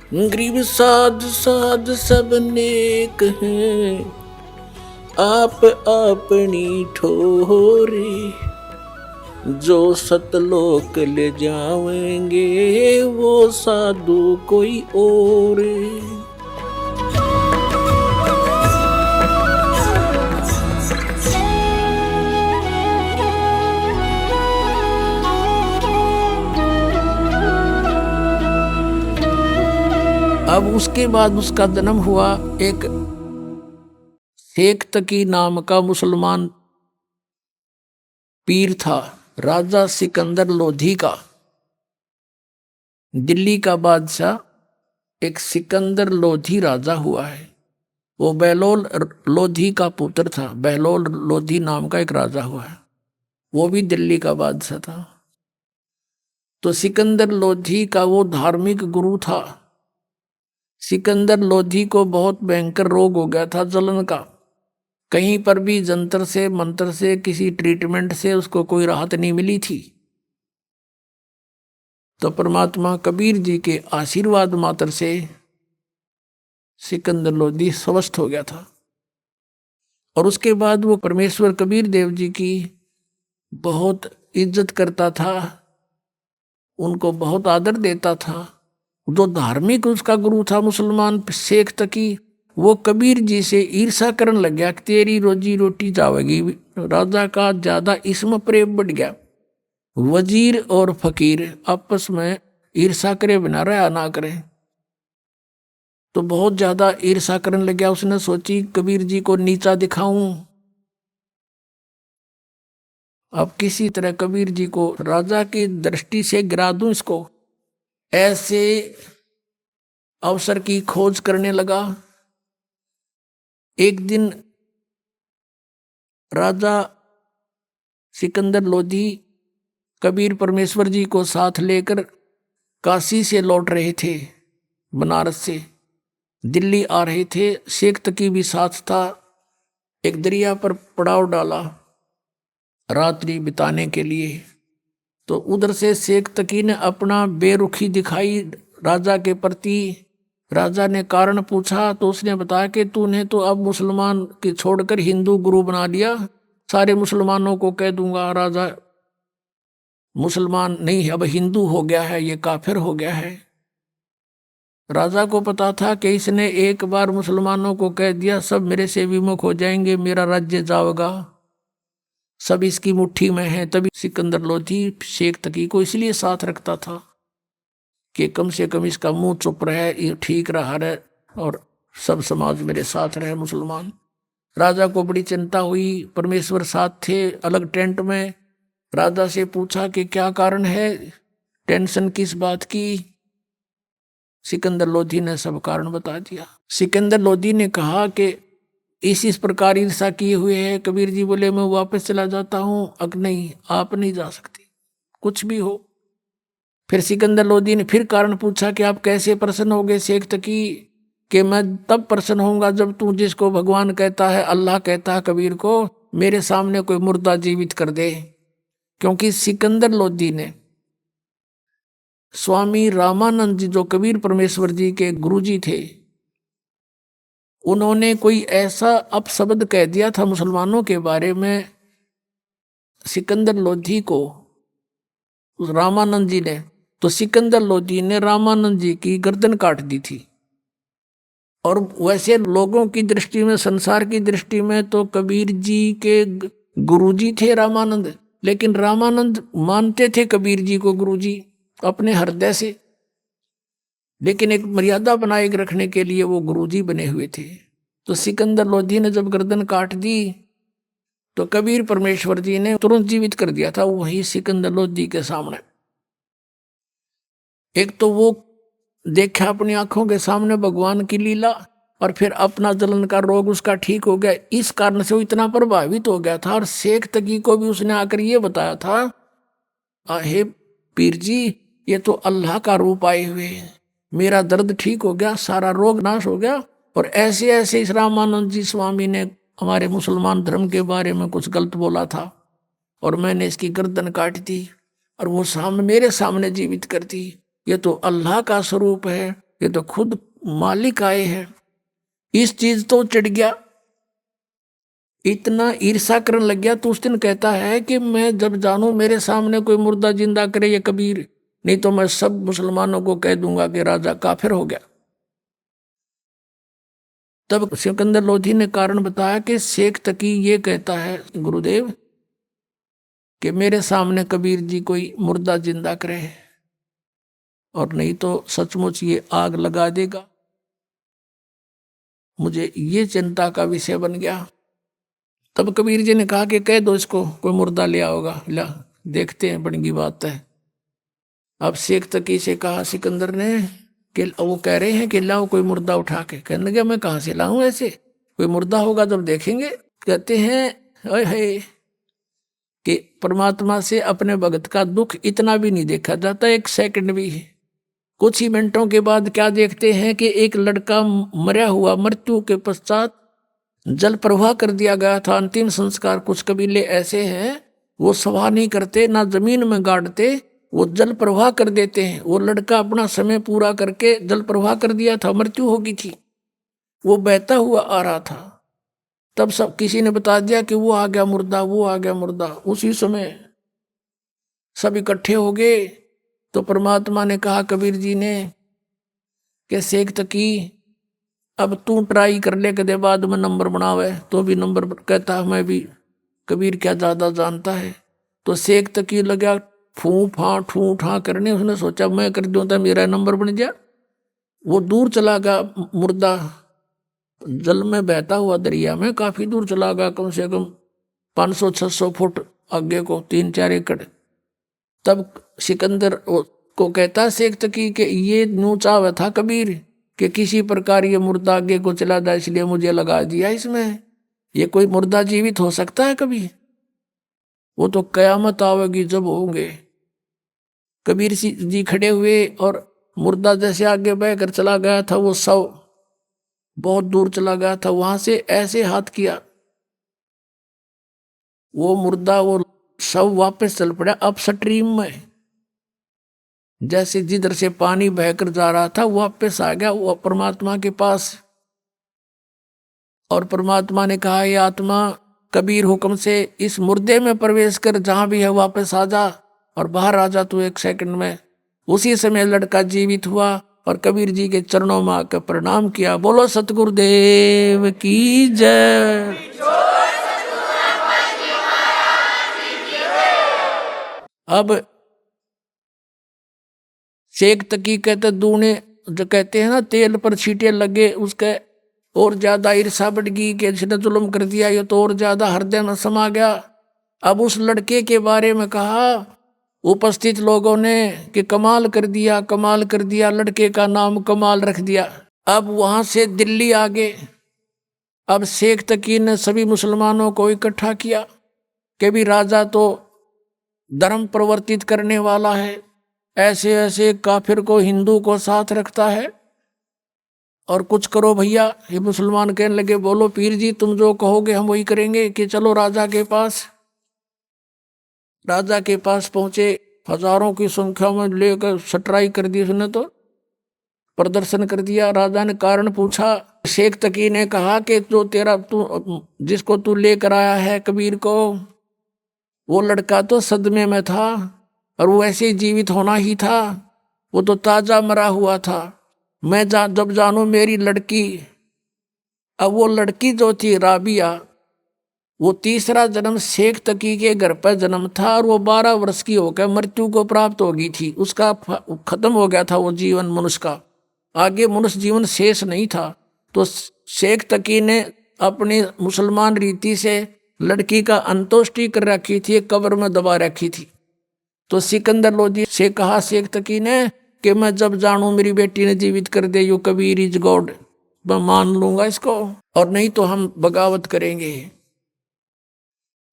गरीब साध साध सब नेक हैं, आप अपनी ठोरे। जो सतलोक ले जावेंगे वो साधु कोई और। अब उसके बाद उसका जन्म हुआ। एक शेख तकी नाम का मुसलमान पीर था, राजा सिकंदर लोधी का। दिल्ली का बादशाह एक सिकंदर लोधी राजा हुआ है। वो बहलोल लोधी का पुत्र था। बहलोल लोधी नाम का एक राजा हुआ है, वो भी दिल्ली का बादशाह था। तो सिकंदर लोधी का वो धार्मिक गुरु था। सिकंदर लोधी को बहुत भयंकर रोग हो गया था, जलन का। कहीं पर भी जंतर से मंत्र से किसी ट्रीटमेंट से उसको कोई राहत नहीं मिली थी। तो परमात्मा कबीर जी के आशीर्वाद मात्र से सिकंदर लोधी स्वस्थ हो गया था। और उसके बाद वो परमेश्वर कबीर देव जी की बहुत इज्जत करता था, उनको बहुत आदर देता था। जो धार्मिक उसका गुरु था मुसलमान शेख तकी, वो कबीर जी से ईर्षा करने लग गया कि तेरी रोजी रोटी जावेगी। राजा का ज्यादा इसमें प्रेम बढ़ गया। वजीर और फकीर आपस में ईर्षा करे बिना रहा ना करे, तो बहुत ज्यादा ईर्षा करने लग गया। उसने सोची कबीर जी को नीचा दिखाऊं, अब किसी तरह कबीर जी को राजा की दृष्टि से गिरा दूं इसको। ऐसे अवसर की खोज करने लगा। एक दिन राजा सिकंदर लोधी कबीर परमेश्वर जी को साथ लेकर काशी से लौट रहे थे, बनारस से दिल्ली आ रहे थे। शेख तकी भी साथ था। एक दरिया पर पड़ाव डाला रात्रि बिताने के लिए। तो उधर से शेख तकी ने अपना बेरुखी दिखाई राजा के प्रति। राजा ने कारण पूछा तो उसने बताया कि तूने तो अब मुसलमान की छोड़कर हिंदू गुरु बना लिया, सारे मुसलमानों को कह दूंगा राजा मुसलमान नहीं है, अब हिंदू हो गया है, ये काफिर हो गया है। राजा को पता था कि इसने एक बार मुसलमानों को कह दिया सब मेरे से विमुख हो जाएंगे, मेरा राज्य जाएगा, सब इसकी मुट्ठी में है। तभी सिकंदर लोधी शेख तकी को इसलिए साथ रखता था कि कम से कम इसका मुंह चुप रहे, ये ठीक रहा रहे और सब समाज मेरे साथ रहे मुसलमान। राजा को बड़ी चिंता हुई। परमेश्वर साथ थे अलग टेंट में। राजा से पूछा कि क्या कारण है, टेंशन किस बात की। सिकंदर लोधी ने सब कारण बता दिया। सिकंदर लोधी ने कहा कि इस प्रकार ईर्षा किए हुए है। कबीर जी बोले मैं वापस चला जाता हूं। अग नहीं, आप नहीं जा सकते, कुछ भी हो। फिर सिकंदर लोधी ने फिर कारण पूछा कि आप कैसे प्रसन्न होगे शेख तकी, कि मैं तब प्रसन्न होऊंगा जब तू जिसको भगवान कहता है, अल्लाह कहता है कबीर को, मेरे सामने कोई मुर्दा जीवित कर दे। क्योंकि सिकंदर लोधी ने स्वामी रामानंद जी जो कबीर परमेश्वर जी के गुरुजी थे, उन्होंने कोई ऐसा अपशब्द कह दिया था मुसलमानों के बारे में सिकंदर लोधी को, रामानंद जी ने। तो सिकंदर लोधी ने रामानंद जी की गर्दन काट दी थी। और वैसे लोगों की दृष्टि में, संसार की दृष्टि में तो कबीर जी के गुरुजी थे रामानंद, लेकिन रामानंद मानते थे कबीर जी को गुरुजी अपने हृदय से, लेकिन एक मर्यादा बनाए रखने के लिए वो गुरुजी बने हुए थे। तो सिकंदर लोधी ने जब गर्दन काट दी तो कबीर परमेश्वर जी ने तुरंत जीवित कर दिया था वही सिकंदर लोधी के सामने। एक तो वो देखा अपनी आंखों के सामने भगवान की लीला, और फिर अपना जलन का रोग उसका ठीक हो गया। इस कारण से वो इतना प्रभावित हो गया था। और शेख तकी को भी उसने आकर ये बताया था, हे पीर जी, ये तो अल्लाह का रूप आए हुए हैं, मेरा दर्द ठीक हो गया, सारा रोग नाश हो गया। और ऐसे ऐसे इस रामानंद जी स्वामी ने हमारे मुसलमान धर्म के बारे में कुछ गलत बोला था और मैंने इसकी गर्दन काट दी और वो सामने मेरे सामने जीवित कर दी। ये तो अल्लाह का स्वरूप है। ये तो खुद मालिक आए हैं। इस चीज तो चढ़ गया, इतना ईर्षा करने लग गया। तो उस दिन कहता है कि मैं जब जानू मेरे सामने कोई मुर्दा जिंदा करे ये कबीर, नहीं तो मैं सब मुसलमानों को कह दूंगा कि राजा काफिर हो गया। तब सिकंदर लोधी ने कारण बताया कि शेख तकी ये कहता है गुरुदेव कि मेरे सामने कबीर जी कोई मुर्दा जिंदा करे, और नहीं तो सचमुच ये आग लगा देगा। मुझे ये चिंता का विषय बन गया। तब कबीर जी ने कहा कि कह दो इसको कोई मुर्दा ले आओगा, ला देखते हैं, बड़ी बात है। अब शेख तकी से कहा सिकंदर ने कि वो कह रहे हैं कि लाओ कोई मुर्दा उठा के। कहने लगा मैं कहाँ से लाऊं, ऐसे कोई मुर्दा होगा जब देखेंगे। कहते हैं ओए है कि परमात्मा से अपने भगत का दुख इतना भी नहीं देखा जाता, एक सेकंड भी। कुछ ही मिनटों के बाद क्या देखते हैं कि एक लड़का मरा हुआ, मृत्यु के पश्चात जल प्रवाह कर दिया गया था। अंतिम संस्कार कुछ कबीले ऐसे हैं वो सवाह नहीं करते, ना जमीन में गाड़ते, वो जल प्रवाह कर देते हैं। वो लड़का अपना समय पूरा करके जल प्रवाह कर दिया था, मृत्यु हो गई थी, वो बहता हुआ आ रहा था। तब सब किसी ने बता दिया कि वो आ गया मुर्दा, वो आ गया मुर्दा। उसी समय सब इकट्ठे हो गए। तो परमात्मा ने कहा कबीर जी ने कि शेख तकी अब तू ट्राई कर ले, कदे बाद में नंबर बनावे। तो भी नंबर कहता मैं भी कबीर क्या ज्यादा जानता है। तो शेख तकी लगा ठू ठा करने। उसने सोचा मैं कर दूं तो मेरा नंबर बन गया। वो दूर चला गया मुर्दा, जल में बहता हुआ दरिया में काफी दूर चला गया, कम से कम 500-600 फुट आगे को, 3-4 एकड़। तब सिकंदर को कहता शेख तकी कि ये न्यू चाव था कबीर कि किसी प्रकार ये मुर्दा आगे को चला जाए, इसलिए मुझे लगा दिया इसमें। ये कोई मुर्दा जीवित हो सकता है कभी? वो तो कयामत आवेगी जब होंगे। कबीर जी खड़े हुए और मुर्दा जैसे आगे बहकर चला गया था, वो शव बहुत दूर चला गया था, वहां से ऐसे हाथ किया, वो मुर्दा वो शव वापस चल पड़ा अप स्ट्रीम में। जैसे जिधर से पानी बहकर जा रहा था वापस आ गया वो परमात्मा के पास। और परमात्मा ने कहा ये आत्मा कबीर हुक्म से इस मुर्दे में प्रवेश कर, जहां भी है वापस आ जा और बाहर आ जा तू 1 सेकंड में। उसी समय लड़का जीवित हुआ और कबीर जी के चरणों में आकर प्रणाम किया। बोलो सतगुरुदेव की जय। अब शेख तकी कहते दूने जो कहते हैं ना तेल पर छींटे लगे, उसके और ज्यादा ईर्षा बढ़ गई कि इसने जुल्म कर दिया, ये तो और ज्यादा हृदय में समा गया। अब उस लड़के के बारे में कहा उपस्थित लोगों ने कि कमाल कर दिया, कमाल कर दिया, लड़के का नाम कमाल रख दिया। अब वहां से दिल्ली आ गए। अब शेख तकी ने सभी मुसलमानों को इकट्ठा किया कि भी राजा तो धर्म प्रवर्तित करने वाला है, ऐसे ऐसे काफिर को हिंदू को साथ रखता है, और कुछ करो भैया। ये मुसलमान कहने लगे बोलो पीर जी तुम जो कहोगे हम वही करेंगे, कि चलो राजा के पास। राजा के पास पहुंचे, हजारों की संख्या में लेकर सटराई कर दी उसने, तो प्रदर्शन कर दिया। राजा ने कारण पूछा, शेख तकी ने कहा कि जो तेरा तू जिसको तू लेकर आया है कबीर को, वो लड़का तो सदमे में था और वो ऐसे ही जीवित होना ही था, वो तो ताजा मरा हुआ था। मैं जब जानू मेरी लड़की, अब वो लड़की जो थी राबिया, वो तीसरा जन्म शेख तकी के घर पर जन्म था और वो 12 वर्ष की होकर मृत्यु को प्राप्त हो गई थी। उसका खत्म हो गया था वो जीवन मनुष्य का, आगे मनुष्य जीवन शेष नहीं था। तो शेख तकी ने अपनी मुसलमान रीति से लड़की का अंतोष्टि कर रखी थी, कब्र में दबा रखी थी। तो सिकंदर लोधी से कहा शेख तकी ने कि मैं जब जानू मेरी बेटी ने जीवित कर दे, यू कबीर इज गॉड, मैं मान लूंगा इसको, और नहीं तो हम बगावत करेंगे।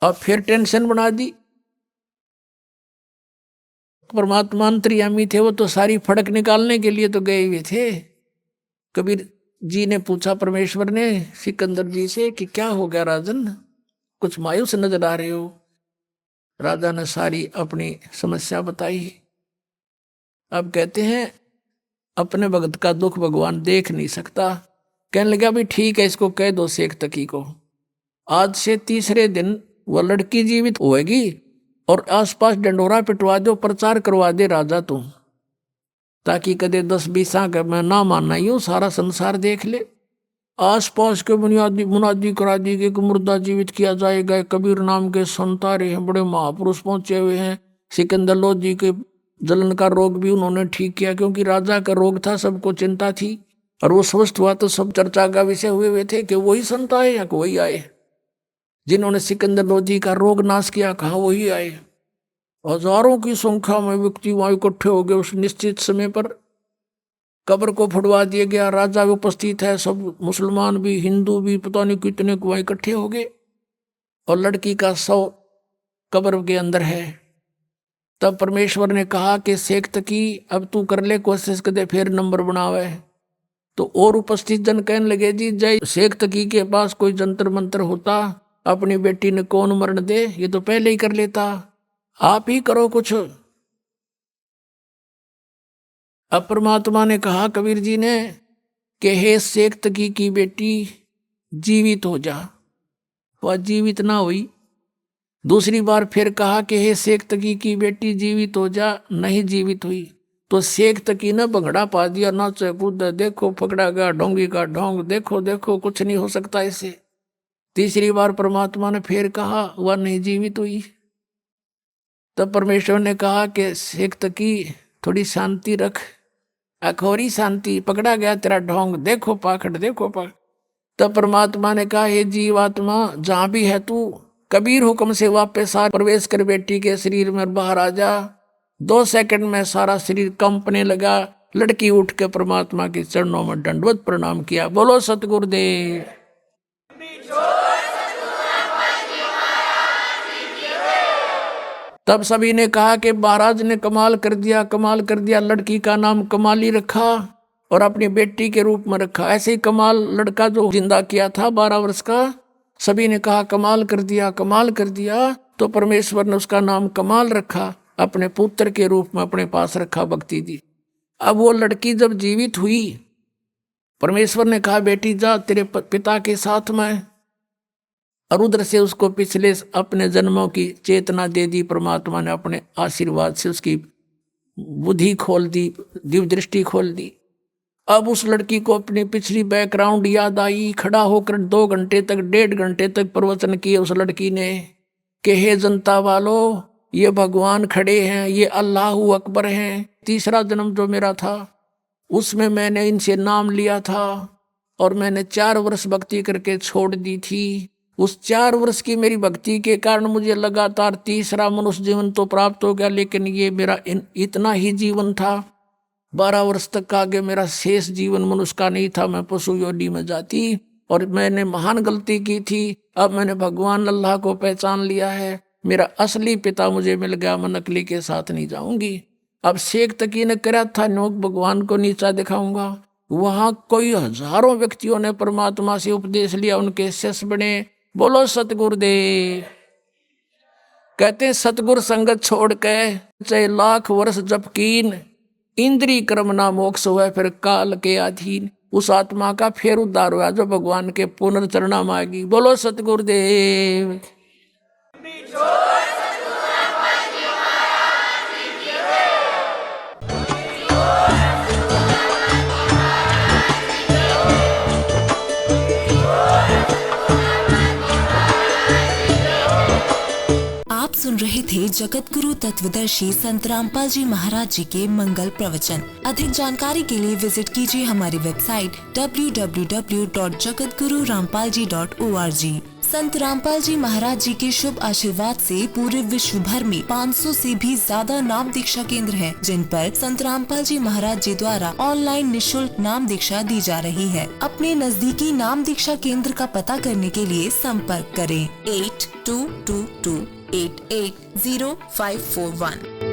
अब फिर टेंशन बना दी। परमात्मा अंतर्यामी थे, वो तो सारी फड़क निकालने के लिए तो गए हुए थे। कबीर जी ने पूछा परमेश्वर ने सिकंदर जी से कि क्या हो गया राजन, कुछ मायूस नजर आ रहे हो। राजा ने सारी अपनी समस्या बताई। अब कहते हैं अपने भगत का दुख भगवान देख नहीं सकता। कहने लगा भी ठीक है, इसको कह दो शेख तकी को आज से तीसरे दिन वह लड़की जीवित होएगी और आसपास डंडोरा पिटवा दो, प्रचार करवा दे राजा तू, ताकि कदे 10-20 का मैं ना मानना यूं सारा संसार देख ले। आसपास के बुनियादी मुनादी करा दी कि मुर्दा जीवित किया जाएगा। कबीर नाम के संत आ रहे हैं, बड़े महापुरुष पहुंचे हुए हैं। सिकंदर लोधी के जलन का रोग भी उन्होंने ठीक किया, क्योंकि राजा का रोग था, सबको चिंता थी। और वो स्वस्थ हुआ तो सब चर्चा का विषय हुए थे कि वही संत आए या वही आए जिन्होंने सिकंदर लोधी का रोग नाश किया। कहाँ वही आए। हजारों की संख्या में व्यक्ति वहां इकट्ठे हो गए। उस निश्चित समय पर कब्र को फुड़वा दिया गया। राजा भी उपस्थित है, सब मुसलमान भी हिंदू भी पता नहीं कितने को वहां इकट्ठे हो गए। और लड़की का शव कब्र के अंदर है। तब परमेश्वर ने कहा कि शेख तकी अब तू कर ले कोशिश, कर दे फिर नंबर बनावे। तो और उपस्थित जन कहने लगे जी जय शेख तकी के पास कोई जंतर मंत्र होता, अपनी बेटी ने कौन मरण दे, ये तो पहले ही कर लेता, आप ही करो कुछ। अब परमात्मा ने कहा कबीर जी ने कि हे शेख तकी की बेटी जीवित हो जा। वह जीवित ना हुई। दूसरी बार फिर कहा कि हे शेख तकी की बेटी जीवित हो जा, नहीं जीवित हुई। तो शेख तकी ने भंगड़ा पा दिया, नाचे कूद, देखो पकड़ा गया ढोंगी का ढोंग, देखो देखो कुछ नहीं हो सकता इससे। तीसरी बार परमात्मा ने फिर कहा, वह नहीं जीवित हुई। तब परमेश्वर ने कहा कि शेख तकी थोड़ी शांति रख, अखोरी शांति, पकड़ा गया तेरा ढोंग, देखो पाखड़ देखो पाखड़। तब परमात्मा ने कहा हे जीवात्मा जहां भी है तू, कबीर हुक्म से वापस आ, प्रवेश कर बेटी के शरीर में बाहर आ जा। 2 सेकंड में सारा शरीर कंपने लगा। लड़की उठ के परमात्मा के चरणों में दंडवत प्रणाम किया। बोलो सतगुरुदेव। तब सभी ने कहा कि महाराज ने कमाल कर दिया, कमाल कर दिया। लड़की का नाम कमाली रखा और अपनी बेटी के रूप में रखा। ऐसे ही कमाल लड़का जो जिंदा किया था 12 वर्ष का, सभी ने कहा कमाल कर दिया, कमाल कर दिया। तो परमेश्वर ने उसका नाम कमाल रखा, अपने पुत्र के रूप में अपने पास रखा, भक्ति दी। अब वो लड़की जब जीवित हुई, परमेश्वर ने कहा बेटी जा तेरे पिता के साथ में, और उधर से उसको पिछले अपने जन्मों की चेतना दे दी। परमात्मा ने अपने आशीर्वाद से उसकी बुद्धि खोल दी, दिव्य दृष्टि खोल दी। अब उस लड़की को अपनी पिछली बैकग्राउंड याद आई। खड़ा होकर 2 घंटे तक 1.5 घंटे तक प्रवचन किए उस लड़की ने कि हे जनता वालों, ये भगवान खड़े हैं, ये अल्लाहू अकबर हैं। तीसरा जन्म जो मेरा था उसमें मैंने इनसे नाम लिया था और मैंने 4 वर्ष भक्ति करके छोड़ दी थी। उस 4 वर्ष की मेरी भक्ति के कारण मुझे लगातार तीसरा मनुष्य जीवन तो प्राप्त हो गया, लेकिन ये मेरा इतना ही जीवन था। 12 वर्ष तक का आगे मेरा शेष जीवन मनुष्य का नहीं था, मैं पशु योनि में जाती। और मैंने महान गलती की थी। अब मैंने भगवान अल्लाह को पहचान लिया है। मेरा असली पिता मुझे मिल गया, मैं नकली के साथ नहीं जाऊंगी। अब शेख तकी ने करा था नोक भगवान को नीचा दिखाऊंगा। वहां कोई हजारों व्यक्तियों ने परमात्मा से उपदेश लिया, उनके शिष्य बने। बोलो सतगुरुदेव। कहते हैं सतगुरु संगत छोड़ के चाहे लाख वर्ष जप कीन, इंद्री कर्म ना मोक्ष हुआ फिर काल के अधीन। उस आत्मा का फिर उद्धार हुआ जो भगवान के पुनर्चरणा मांगी। बोलो सतगुरुदेव। आप सुन रहे थे जगत गुरु तत्वदर्शी संत रामपाल जी महाराज जी के मंगल प्रवचन। अधिक जानकारी के लिए विजिट कीजिए हमारी वेबसाइट www.jagatgururampalji.org। संत रामपाल जी महाराज जी के शुभ आशीर्वाद से पूरे विश्व भर में 500 से भी ज्यादा नाम दीक्षा केंद्र हैं, जिन पर संत रामपाल जी महाराज जी द्वारा ऑनलाइन निशुल्क नाम दीक्षा दी जा रही है। अपने नजदीकी नाम दीक्षा केंद्र का पता करने के लिए संपर्क करें 8222880541।